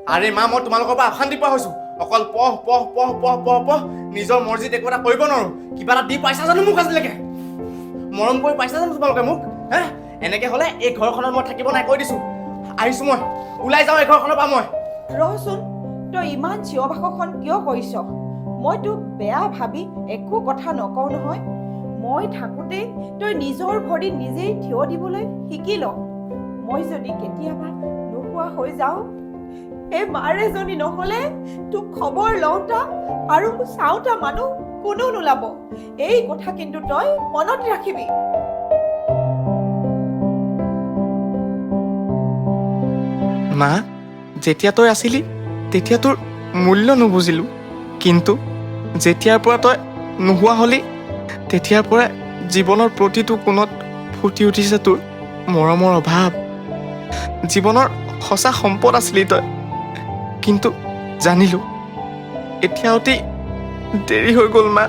আৰে মা মই তোমালোকৰ পৰা অশান্তি পোৱা হৈছো অকল পঢ় পঢ় পঢ় পঢ় পঢ় পঢ় নিজৰ মৰ্জিত একো এটা কৰিব নোৱাৰো কিবা এটা দি পাইছা জানো মোক আজিলৈকে মৰম কৰি পাইছা জানো তোমালোকে মোক হে এনেকে হ'লে এই ঘৰখনত মই থাকিব নাই কৈ দিছো আহিছো মই ওলাই যাওঁ এই ঘৰখনৰ পৰা মই ৰহচোন তই ইমান চিঞৰ বাখৰখন কিয় কৰিছ মই তোক বেয়া ভাবি একো কথা নকওঁ নহয় মই থাকোঁতে তই নিজৰ ভৰিত নিজেই থিয় দিবলৈ শিকি ল মই যদি কেতিয়াবা নোহোৱা হৈ যাওঁ এই মাৰ এজনী নহ'লে তোক খবৰ লওঁতা আৰু চাওঁতা মানুহ কোনো নোলাব এই কথা কিন্তু তই মনত ৰাখিবি মা যেতিয়া তই আছিলি তেতিয়া তোৰ মূল্য নুবুজিলো কিন্তু যেতিয়াৰ পৰা তই নোহোৱা হলি তেতিয়াৰ পৰা জীৱনৰ প্ৰতিটো কোণত ফুটি উঠিছে তোৰ মৰমৰ অভাৱ জীৱনৰ সঁচা সম্পদ আছিলি তই কিন্তু জানিলো এতিয়া অতি দেৰি হৈ গ'ল মা